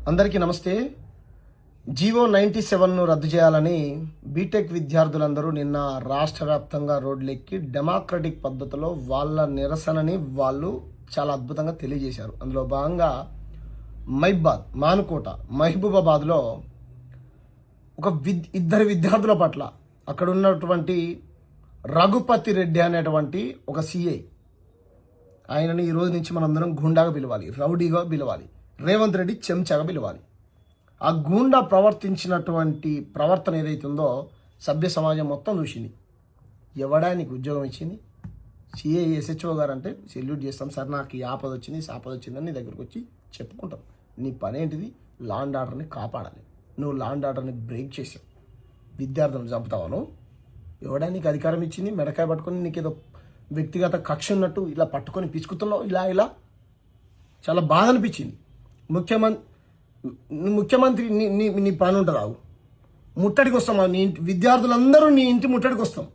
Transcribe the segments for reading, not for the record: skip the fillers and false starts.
అందరికీ నమస్తే. జీవో 97ను రద్దు చేయాలని బీటెక్ విద్యార్థులందరూ నిన్న రాష్ట్ర వ్యాప్తంగా రోడ్లెక్కి డెమోక్రటిక్ పద్ధతిలో వాళ్ళ నిరసనని వాళ్ళు చాలా అద్భుతంగా తెలియజేశారు. అందులో భాగంగా మానుకోట మహబూబాబాద్లో ఇద్దరు విద్యార్థుల పట్ల అక్కడ ఉన్నటువంటి రఘుపతి రెడ్డి అనేటువంటి ఒక సిఐ, ఆయనని ఈ రోజు నుంచి మనందరం గుండాగా పిలవాలి, రౌడీగా పిలవాలి, రేవంత్ రెడ్డి చెంచాగా పిలవాలి. ఆ గూండా ప్రవర్తించినటువంటి ప్రవర్తన ఏదైతుందో సభ్య సమాజం మొత్తం చూసింది. ఎవడా నీకు ఉద్యోగం ఇచ్చింది? సిఐ ఎస్హెచ్ఓ గారు అంటే సెల్యూట్ చేస్తాం సార్, నాకు ఈ ఆపద వచ్చింది ఆపద వచ్చిందని నీ దగ్గరకు వచ్చి చెప్పుకుంటాం. నీ పని ఏంటిది? లా అండ్ ఆర్డర్ని కాపాడాలి. నువ్వు లా అండ్ ఆర్డర్ని బ్రేక్ చేసావు, విద్యార్థులను చంపుతావను. ఎవడా నీకు అధికారం ఇచ్చింది? మెడకాయ పట్టుకొని నీకేదో వ్యక్తిగత కక్ష ఉన్నట్టు ఇలా పట్టుకొని పిసుకుతున్నావు. ఇలా చాలా బాధ అనిపించింది. ముఖ్యమంత్రి నీ పని ఉంటుంది. ముట్టడికి వస్తాం, నీ విద్యార్థులందరూ నీ ఇంటి ముట్టడికి వస్తాం.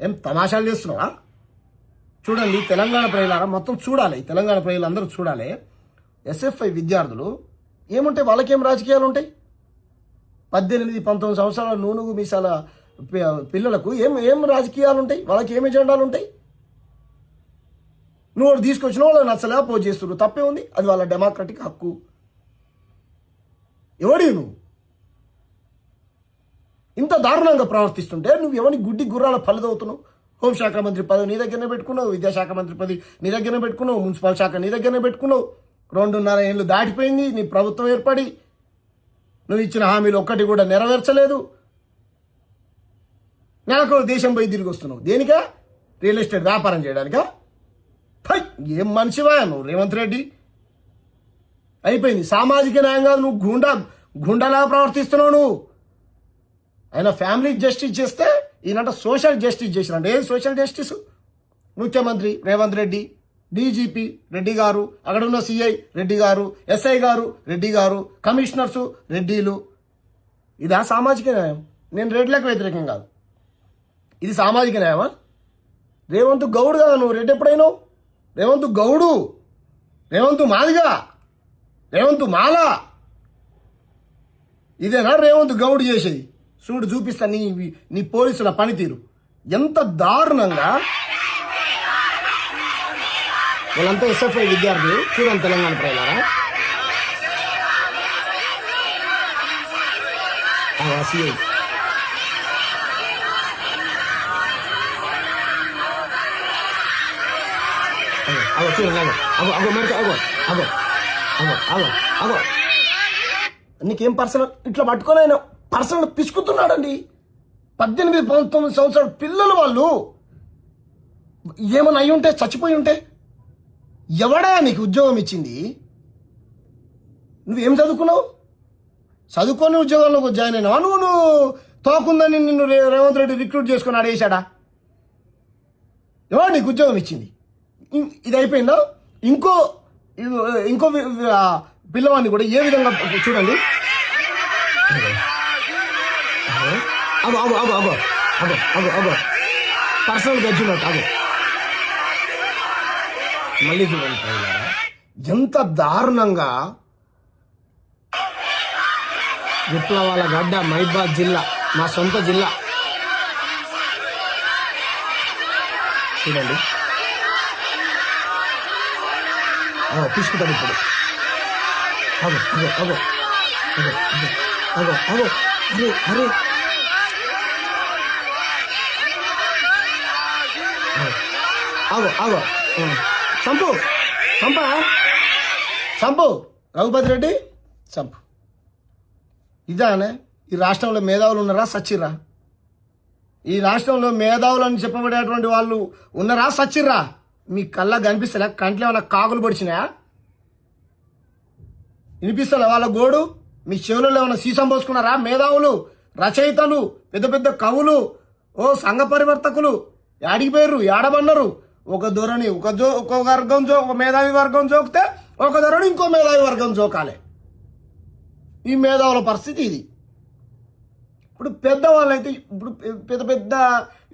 ఏం తమాషాలు చేస్తున్నావా? చూడండి, తెలంగాణ ప్రజలారా మొత్తం చూడాలి, తెలంగాణ ప్రజలందరూ చూడాలి. ఎస్ఎఫ్ఐ విద్యార్థులు ఏముంటాయి, వాళ్ళకేం రాజకీయాలు ఉంటాయి? 18-19 సంవత్సరాల నూనుగు మీసాల పిల్లలకు ఏం రాజకీయాలు ఉంటాయి? వాళ్ళకి ఏం ఎజెండాలు ఉంటాయి? నువ్వు తీసుకొచ్చిన వాళ్ళు నచ్చలే పోజ్ చేస్తున్నారు, తప్పే ఉంది. అది వాళ్ళ డెమోక్రటిక్ హక్కు. ఎవడి నువ్వు ఇంత దారుణంగా ప్రవర్తిస్తుంటే నువ్వు ఎవరి గుడ్డి గుర్రాల పల్లెదవుతున్నావు? హోంశాఖ మంత్రి పదవి నీ దగ్గరనే పెట్టుకున్నావు, విద్యాశాఖ మంత్రి పదవి నీ దగ్గరనే పెట్టుకున్నావు, మున్సిపల్ శాఖ నీ దగ్గరనే పెట్టుకున్నావు. 2.5 ఏళ్ళు దాటిపోయింది నీ ప్రభుత్వం ఏర్పడి, నువ్వు ఇచ్చిన హామీలు ఒక్కటి కూడా నెరవేర్చలేదు. నాకు దేశం పోయి తిరిగి వస్తున్నావు దేనికా? రియల్ ఎస్టేట్ వ్యాపారం చేయడానికా? ఏం మనిషివా నువ్వు రేవంత్ రెడ్డి? అయిపోయింది. సామాజిక న్యాయంగా నువ్వు గుండాలా ప్రవర్తిస్తున్నావు. నువ్వు ఆయన ఫ్యామిలీ జస్టిస్ చేస్తే ఈయనంట సోషల్ జస్టిస్ చేసినట్టు. ఏం సోషల్ జస్టిస్? ముఖ్యమంత్రి రేవంత్ రెడ్డి, డీజీపీ రెడ్డి గారు, అక్కడ ఉన్న సిఐ రెడ్డి గారు, ఎస్ఐ గారు రెడ్డి గారు, కమిషనర్సు రెడ్డిలు. ఇదా సామాజిక న్యాయం? నేను రెడ్లకు వ్యతిరేకం కాదు, ఇది సామాజిక న్యాయమా? రేవంత్ గౌడ్ కదా నువ్వు, రెడ్డి ఎప్పుడైనావు? రేవంత్ గౌడు, రేవంత్ మాదిగా, రేవంత్ మాల, ఇదేనా రేవంత్ గౌడ్ చేసేది? చూడు, చూపిస్తా నీ పోలీసుల పనితీరు ఎంత దారుణంగా. వాళ్ళంతా ఎస్ఎఫ్ఐ విద్యార్థులు. చూడండి తెలంగాణ ప్రజలారా, సిఐ చూడండి, నీకేం పర్సనల్ ఇట్లా పట్టుకొని ఆయన పర్సనల్ పిసుకుతున్నాడండి. 18-19 సంవత్సరాల పిల్లలు వాళ్ళు. ఏమన్నా అయి ఉంటే, చచ్చిపోయి ఉంటే? ఎవడా నీకు ఉద్యోగం ఇచ్చింది? నువ్వేం చదువుకున్నావు? చదువుకొని ఉద్యోగంలోకి జాయిన్ అయినావా? నువ్వు తోకుందని నిన్ను రేవంత్ రెడ్డి రిక్రూట్ చేసుకొని ఆడేసాడా? ఎవరు నీకు ఉద్యోగం ఇచ్చింది? ఇది అయిపోయిందా? ఇంకో పిల్లవాడిని కూడా ఏ విధంగా చూడండి. పర్సనల్ గజ్జున్నట్టు మళ్ళీ చూడండి ఎంత దారుణంగా. విప్లవాల గడ్డ మహబూబాబాద్ జిల్లా, మా సొంత జిల్లా. చూడండి, తీసుకుంటాడు ఇప్పుడు. అరే చంపు రఘుపతి రెడ్డి చంపు. ఇదానే ఈ రాష్ట్రంలో మేధావులు ఉన్నారా, సచ్చిర్రా? ఈ రాష్ట్రంలో మేధావులు అని చెప్పబడేటువంటి వాళ్ళు ఉన్నారా, సచ్చిర్రా? మీ కళ్ళ కనిపిస్తలే? కంట్లో ఏమైనా కాకులు పొడిచినాయా? వినిపిస్తలే వాళ్ళ గోడు? మీ చెవులలో ఏమైనా సీసం పోసుకున్నారా? మేధావులు, రచయితలు, పెద్ద పెద్ద కవులు, సంఘ పరివర్తకులు యాడిగిపోయారు, ఏడబన్నారు. ఒక ధోరణి ఒక వర్గం ఒక మేధావి వర్గం జోకితే ఒక ధోరణి ఇంకో మేధావి వర్గం జోకాలి. ఈ మేధావుల పరిస్థితి ఇది. ఇప్పుడు పెద్దవాళ్ళైతే ఇప్పుడు పెద్ద పెద్ద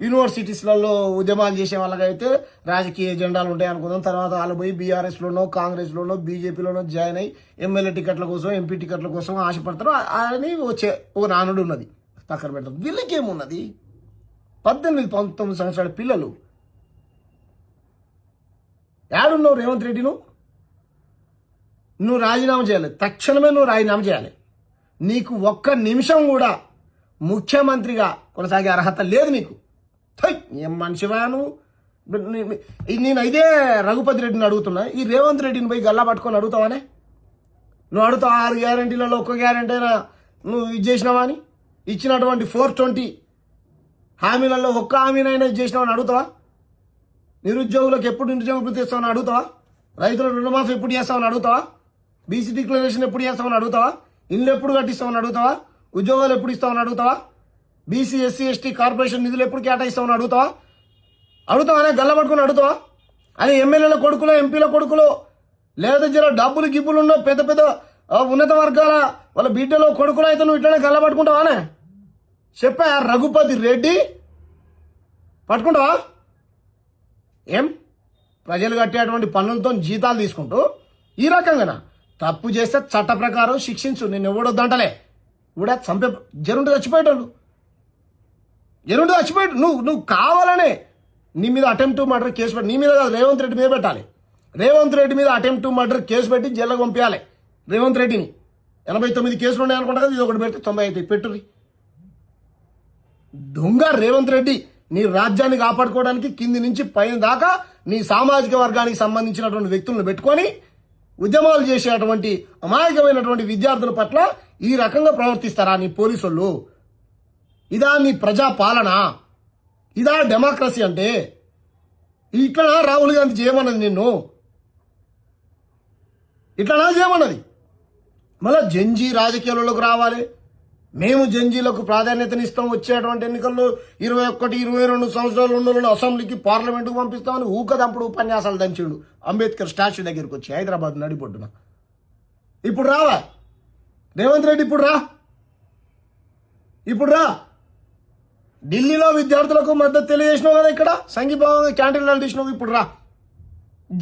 యూనివర్సిటీస్లలో ఉద్యమాలు చేసే వాళ్ళకైతే రాజకీయ ఎజెండాలు ఉంటాయి అనుకుందాం. తర్వాత వాళ్ళు పోయి బీఆర్ఎస్లోనో కాంగ్రెస్లోనో బీజేపీలోనో జాయిన్ అయ్యి ఎమ్మెల్యే టికెట్ల కోసం ఎంపీ టికెట్ల కోసం ఆశపడతారు అని వచ్చే ఒక నానుడు ఉన్నది, పక్కన పెడతారు. వీళ్ళకేమున్నది? 18-19 సంవత్సరాల పిల్లలు. ఏడున్నావు రేవంత్ రెడ్డి? నువ్వు రాజీనామా చేయాలి, తక్షణమే నువ్వు రాజీనామా చేయాలి. నీకు ఒక్క నిమిషం కూడా ముఖ్యమంత్రిగా కొనసాగే అర్హత లేదు నీకు. ఏం మనిషివా నువ్వు? నేను ఇదే రఘుపతి రెడ్డిని అడుగుతున్నా, ఈ రేవంత్ రెడ్డిని పోయి గల్లా పట్టుకొని అడుగుతావానే? నువ్వు అడుగుతావు 6 గ్యారెంటీలలో ఒక్క గ్యారెంటీ అయినా నువ్వు ఇది చేసినావా అని? ఇచ్చినటువంటి 420 హామీలలో ఒక్క హామీనైనా ఇది చేసినావని అడుగుతావా? నిరుద్యోగులకు ఎప్పుడు నిరుద్యోగ వృత్తి ఇస్తామని అడుగుతావా? రైతుల రుణమాఫీ ఎప్పుడు చేస్తామని అడుగుతావా? బీసీ డిక్లరేషన్ ఎప్పుడు చేస్తామని అడుగుతావా? ఇల్లు ఎప్పుడు కట్టిస్తామని అడుగుతావా? ఉద్యోగాలు ఎప్పుడు ఇస్తామని అడుగుతావా? బీసీ ఎస్సీ ఎస్టీ కార్పొరేషన్ నిధులు ఎప్పుడు కేటాయిస్తామని అడుగుతావా? అడుగుతావానే? గల్ల పట్టుకుని అడుగుతావా? అది ఎమ్మెల్యేల కొడుకులో ఎంపీల కొడుకులో లేదా జర డబ్బులు గిబ్బులు ఉన్న పెద్ద పెద్ద ఉన్నత వర్గాల వాళ్ళ బిడ్డలో కొడుకులో అయితే నువ్వు ఇట్లనే గల్ల పట్టుకుంటావానే? చెప్పా రఘుపతి రెడ్డి పట్టుకుంటావా? ఏం ప్రజలు కట్టేటువంటి పన్నులతో జీతాలు తీసుకుంటూ ఈ రకంగానా? తప్పు చేస్తే చట్ట ప్రకారం శిక్షించు. నేను ఎవడొద్దంటలే. కూడా చంపే జరుండి చచ్చిపోయేటోళ్ళు, జరుండి చచ్చిపోయేట. నువ్వు కావాలనే నీ మీద అటెంప్ట్ మర్డర్ కేసు పెట్టి, నీ మీద కాదు రేవంత్ రెడ్డి మీద పెట్టాలి. రేవంత్ రెడ్డి మీద అటెంప్ట్ మర్డర్ కేసు పెట్టి జైలుకు పంపించాలి రేవంత్ రెడ్డిని. 89 కేసులు ఉన్నాయి అనుకుంటా కదా, ఇది ఒకటి పెడితే 90 అవుతాయి. పెట్టుర్రి. దొంగ రేవంత్ రెడ్డి నీ రాజ్యాన్ని కాపాడుకోవడానికి కింది నుంచి పైన దాకా నీ సామాజిక వర్గానికి సంబంధించినటువంటి వ్యక్తులను పెట్టుకొని ఉద్యమాలు చేసేటువంటి అమాయకమైనటువంటి విద్యార్థుల పట్ల ఈ రకంగా ప్రవర్తిస్తారా నీ పోలీసులు? ఇదా నీ ప్రజా పాలన? ఇదా డెమోక్రసీ అంటే? ఇట్లా రాహుల్ గాంధీ చేయమన్నది నిన్ను? ఇట్లా చేయమన్నది? మళ్ళీ జంజీ రాజకీయాలకు రావాలి. మేము జంజీలకు ప్రాధాన్యతనిస్తాం, వచ్చేటువంటి ఎన్నికల్లో 21, 22 సంవత్సరాలు ఉన్న అసెంబ్లీకి పార్లమెంటుకు పంపిస్తామని ఊకదంపుడు ఉపన్యాసాలు దంచిండు అంబేద్కర్ స్టాచ్యూ దగ్గరికి వచ్చి హైదరాబాద్ నడిపొడ్డున. ఇప్పుడు రావా రేవంత్ రెడ్డి? ఇప్పుడు రా. ఢిల్లీలో విద్యార్థులకు మద్దతు తెలియజేసినావు కదా, ఇక్కడ సంఘీభావంగా క్యాంటీన్లు తీసినావు. ఇప్పుడు రా.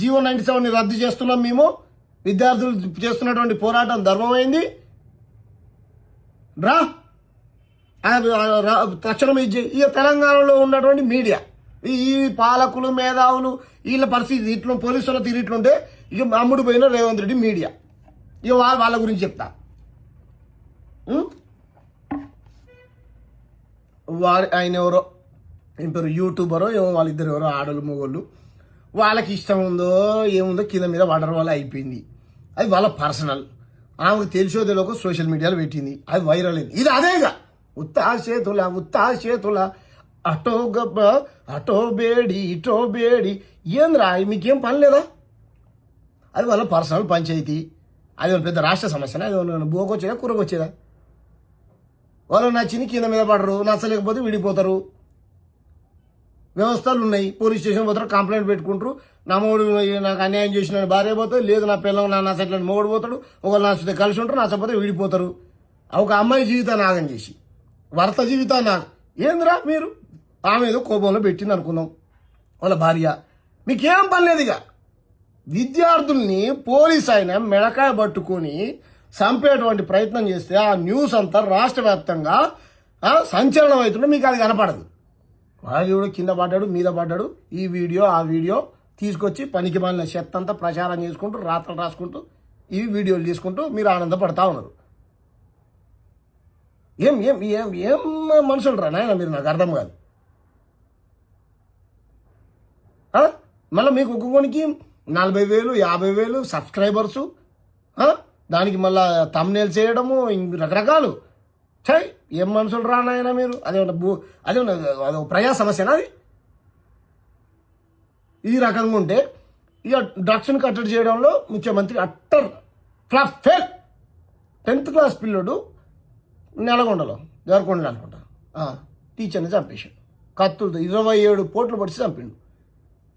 జీవో 97ని రద్దు చేస్తున్నాం మేము. విద్యార్థులు చేస్తున్నటువంటి పోరాటం ధర్మమైంది. రా తక్షణం ఇచ్చి. ఇక తెలంగాణలో ఉన్నటువంటి మీడియా, ఈ పాలకులు మేధావులు వీళ్ళ పరిస్థితి ఇట్లా పోలీసుల తీరు ఇట్లుంటే ఇక అమ్ముడు పోయిన రేవంత్ రెడ్డి మీడియా, ఇక వాళ్ళ గురించి చెప్తా. ఆయన ఎవరో ఏం పేరు యూట్యూబరో ఏమో, వాళ్ళిద్దరు ఎవరో ఆడలు మొగోళ్ళు. వాళ్ళకి ఇష్టం ఉందో ఏముందో కింద మీద వాటర్ వల్ల అయిపోయింది. అది వాళ్ళ పర్సనల్. ఆమెకు తెలిసో తెలియక సోషల్ మీడియాలో పెట్టింది, అది వైరల్ అయింది. ఇది అదేగా ఉత్తా చేతుల అటో గబ్బ అటో బేడి ఇటో బేడి. ఏంద్రా మీకేం పని లేదా? అది వాళ్ళ పర్సనల్ పంచాయతీ. అది పెద్ద రాష్ట్ర సమస్యనా? అది బోకొచ్చేదా కూరకొచ్చేదా? వాళ్ళు నచ్చింది కింద మీద పడరు, నచ్చలేకపోతే విడిపోతారు. వ్యవస్థలు ఉన్నాయి. పోలీస్ స్టేషన్ పోతారు, కంప్లైంట్ పెట్టుకుంటారు. నా మూడు నాకు అన్యాయం చేసిన భార్య పోతుంది, లేదు నా పిల్లలు నా నచ్చట్లని మొగుడు పోతాడు, ఒకళ్ళు నచ్చితే కలిసి ఉంటారు, నచ్చకపోతే విడిపోతారు. ఒక అమ్మాయి జీవితాన్ని ఆగం చేసి భర్త జీవితాన్ని ఏందిరా మీరు? ఆమె ఏదో కోపంలో పెట్టింది అనుకుందాం వాళ్ళ భార్య. మీకేం పని లేదు. ఇక విద్యార్థుల్ని పోలీస్ ఆయన మెడకాయ పట్టుకొని చంపేటువంటి ప్రయత్నం చేస్తే ఆ న్యూస్ అంతా రాష్ట్ర వ్యాప్తంగా సంచలనం అవుతుంటే మీకు అది కనపడదు. వాడు కింద పడ్డాడు, మీద పడ్డాడు, ఈ వీడియో ఆ వీడియో తీసుకొచ్చి పనికి మాలిన చెత్త అంతా ప్రచారం చేసుకుంటూ రాత్రలు రాసుకుంటూ ఈ వీడియోలు తీసుకుంటూ మీరు ఆనందపడతా ఉన్నారు. ఏం ఏం ఏం ఏం మనుషులు రా నాయన మీరు? నాకు అర్థం కాదు. మళ్ళీ మీకు ఒక్కొక్కనికి 40,000 50,000 సబ్స్క్రైబర్సు, దానికి మళ్ళా థంబ్నెయిల్స్ చేయడము, రకరకాలు. చై ఏం మనుషులు రా నాయన మీరు? అదే ప్రజా సమస్యనా అది? ఈ రకంగా ఉంటే ఇక డ్రగ్స్ని కట్టడి చేయడంలో ముఖ్యమంత్రి utter flop fail. 10th class పిల్లడు నెలగొండలో జరకొండలు అనుకుంటా టీచర్ని చంపేశాడు కత్తులతో. 27 పోట్లు పడిచి చంపిండు.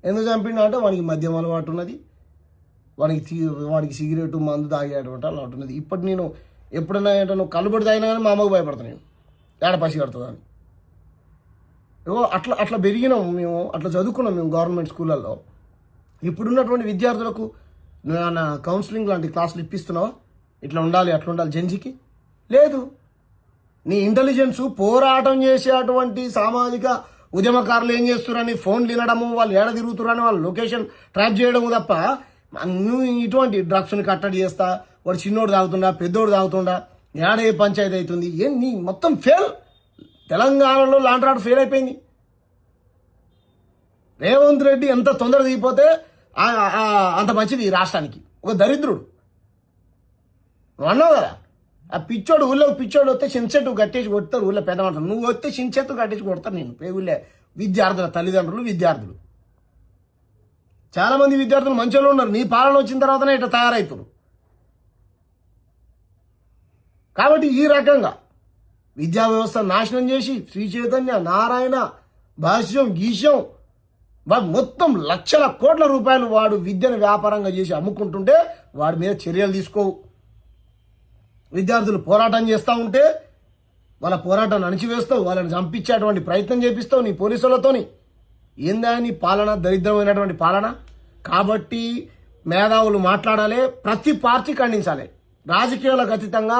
ఎందుకు చంపిండు అంటే వానికి మద్యం అలవాటు ఉన్నది, వాడికి సిగరెట్ మందు తాగేటువంటి అలవాటు ఉన్నది. ఇప్పటి నేను ఎప్పుడైనా ఏంటో నువ్వు కలుబడి తాగినా కానీ మా అమ్మకు భయపడతాను నేను. ఏడ పసి కడుతుందని. ఏవో అట్లా అట్లా పెరిగినాం మేము, అట్లా చదువుకున్నాం మేము గవర్నమెంట్ స్కూళ్ళల్లో. ఇప్పుడున్నటువంటి విద్యార్థులకు నువ్వేమన్నా కౌన్సిలింగ్ లాంటి క్లాసులు ఇప్పిస్తున్నావా? ఇట్లా ఉండాలి అట్లా ఉండాలి జెన్జీకి లేదు. నీ ఇంటెలిజెన్స్ పోరాటం చేసేటువంటి సామాజిక ఉద్యమకారులు ఏం చేస్తున్నారని ఫోన్లు వినడము, వాళ్ళు ఏడ తిరుగుతున్నారని వాళ్ళ లొకేషన్ ట్రాక్ చేయడము తప్ప నువ్వు ఇటువంటి డ్రగ్స్ని కట్టడి చేస్తా, వాడు చిన్నోడు తాగుతుండా పెద్దోడు తాగుతుండా ఏడ ఏ పంచాయతీ అవుతుంది ఏం నీ మొత్తం ఫెయిల్. తెలంగాణలో లాండ్ ఆర్డర్ ఫెయిల్ అయిపోయింది. రేవంత్ రెడ్డి ఎంత తొందర దిగిపోతే అంత మంచిది ఈ రాష్ట్రానికి. ఒక దరిద్రుడు నువ్వు అన్నావు కదా, ఆ పిచ్చోడు ఊళ్ళో పిచ్చోడు వస్తే చించెట్టు కట్టేసి కొడతారు ఊళ్ళో పెద్దమంటారు. నువ్వు వస్తే చించెట్టు కట్టేసి కొడతారు నేను ఊళ్ళో విద్యార్థుల తల్లిదండ్రులు విద్యార్థులు. చాలామంది విద్యార్థులు మంచిగా ఉన్నారు, నీ పాలన వచ్చిన తర్వాతనే ఇట్లా తయారవుతారు. కాబట్టి ఈ రకంగా విద్యా వ్యవస్థ నాశనం చేసి శ్రీ చైతన్య నారాయణ భాష్యం గీష్యం మొత్తం లక్షల కోట్ల రూపాయలు వాడు విద్యను వ్యాపారంగా చేసి అమ్ముకుంటుంటే వాడి మీద చర్యలు తీసుకోవు. విద్యార్థులు పోరాటం చేస్తూ ఉంటే వాళ్ళ పోరాటాన్ని అణిచివేస్తావు, వాళ్ళని చంపించేటువంటి ప్రయత్నం చేపిస్తావు నీ పోలీసులతోని. ఏందా నీ పాలన, దరిద్రమైనటువంటి పాలన. కాబట్టి మేధావులు మాట్లాడాలి, ప్రతి పార్టీ ఖండించాలి. రాజకీయాలకు అతీతంగా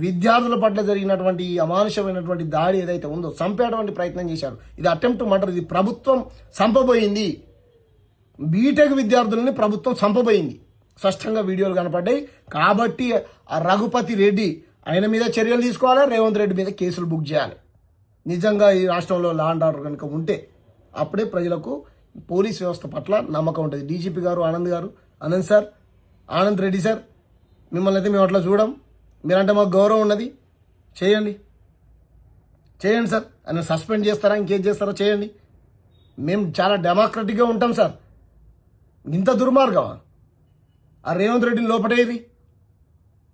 విద్యార్థుల పట్ల జరిగినటువంటి అమానుషమైనటువంటి దాడి ఏదైతే ఉందో, చంపేటువంటి ప్రయత్నం చేశారు. ఇది అటెంప్ట్ మర్డర్, ఇది ప్రభుత్వం చంపబోయింది. బీటెక్ విద్యార్థులని ప్రభుత్వం చంపబోయింది. స్పష్టంగా వీడియోలు కనపడ్డాయి. కాబట్టి ఆ రఘుపతి రెడ్డి ఆయన మీద చర్యలు తీసుకోవాలి, రేవంత్ రెడ్డి మీద కేసులు బుక్ చేయాలి. నిజంగా ఈ రాష్ట్రంలో లా అండ్ ఆర్డర్ కనుక ఉంటే అప్పుడే ప్రజలకు పోలీస్ వ్యవస్థ పట్ల నమ్మకం ఉంటుంది. డీజీపీ గారు ఆనంద్ సార్, ఆనంద్ రెడ్డి సార్, మిమ్మల్ని అయితే మేము అట్లా చూడం. మీరంటే మాకు గౌరవం ఉన్నది, చేయండి సార్. ఆయన సస్పెండ్ చేస్తారా ఇంకేం చేస్తారో చేయండి. మేము చాలా డెమోక్రటిక్గా ఉంటాం సార్. ఇంత దుర్మార్గమా ఆ రేవంత్ రెడ్డిని లోపటేది?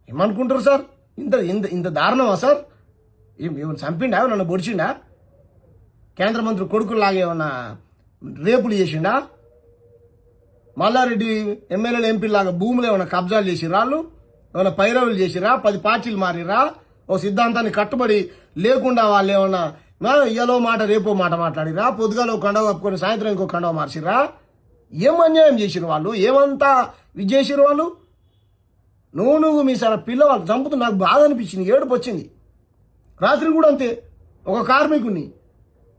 ఏమనుకుంటారు సార్? ఇంత ఇంత ఇంత దారుణమా సార్? ఏమైనా చంపిండా, నన్ను పొడిచిండా? కేంద్ర మంత్రి కొడుకులాగా ఏమన్నా రేపులు చేసిండా? మల్లారెడ్డి ఎమ్మెల్యేలు ఎంపీలాగా భూములు ఏమైనా కబ్జాలు చేసిర్రా? వాళ్ళు ఏమైనా పైరవులు చేసిరా? 10 పార్టీలు మారిరా? ఓ సిద్ధాంతాన్ని కట్టుబడి లేకుండా వాళ్ళు ఏమన్నా ఇయ్యలో మాట రేపో మాట మాట్లాడిరా? పొద్దుగాలో కండవ కప్పుకొని సాయంత్రం ఇంకో కండవ మార్చిరా? ఏం అన్యాయం చేసిరు వాళ్ళు? ఏమంతా ఇది చేసిరు వాళ్ళు? నువ్వు మీ సార్ పిల్లవాళ్ళు చంపుతూ నాకు బాధ అనిపించింది, ఏడుపు వచ్చింది. రాత్రి కూడా అంతే. ఒక కార్మికుడిని,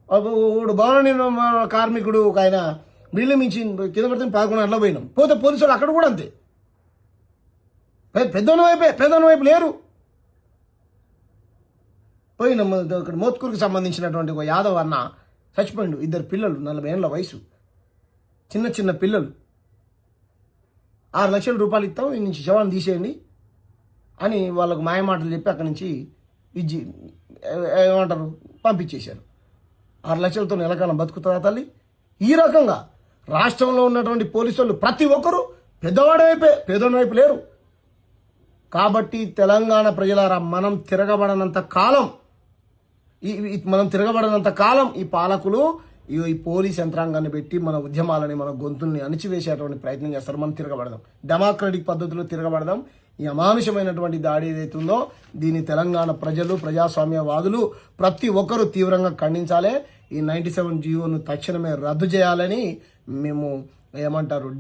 ఒక భవన నిర్మాణ కార్మికుడు, ఒక ఆయన బిల్లు మించి కింద పడితే 11 గంటలకు పోయినాం. పోతే పోలీసులు అక్కడ కూడా అంతే. పెద్దోని వైపు లేరు. పోయిన ఇక్కడ మోత్కూరుకి సంబంధించినటువంటి ఒక యాదవ్ అన్న చచ్చిపోయిండు. 2 పిల్లలు, 40 ఏళ్ళ వయసు, చిన్న పిల్లలు. 6 లక్షల రూపాయలు ఇస్తాం, ఈ నుంచి శవాన్ని తీసేయండి అని వాళ్ళకు మాయమాటలు చెప్పి అక్కడి నుంచి ఏమంటారు పంపించేశారు. 6 లక్షలతో నెలకాలం బతుకుతుందా తల్లి? ఈ రకంగా రాష్ట్రంలో ఉన్నటువంటి పోలీసులు ప్రతి ఒక్కరూ పెద్దవాడి వైపే, పేదోని వైపు లేరు. కాబట్టి తెలంగాణ ప్రజలారా, మనం తిరగబడనంత కాలం ఈ పాలకులు ఈ పోలీస్ యంత్రాంగాన్ని పెట్టి మన ఉద్యమాలని, మన గొంతుల్ని అణిచివేసేటువంటి ప్రయత్నం చేస్తారు. మనం తిరగబడదాం, డెమోక్రటిక్ పద్ధతిలో తిరగబడదాం. ఈ అమానుషమైనటువంటి దాడి ఏదైతుందో దీన్ని తెలంగాణ ప్రజలు, ప్రజాస్వామ్యవాదులు ప్రతి ఒక్కరూ తీవ్రంగా ఖండించాలి. ఈ 97 జీవోను తక్షణమే రద్దు చేయాలని మేము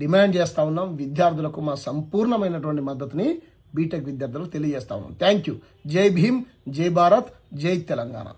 డిమాండ్ చేస్తా ఉన్నాం. విద్యార్థులకు మా సంపూర్ణమైనటువంటి మద్దతుని బీటెక్ విద్యార్థులకు తెలియజేస్తా ఉన్నాం. Thank you. జై భీమ్, జై భారత్, జై తెలంగాణ.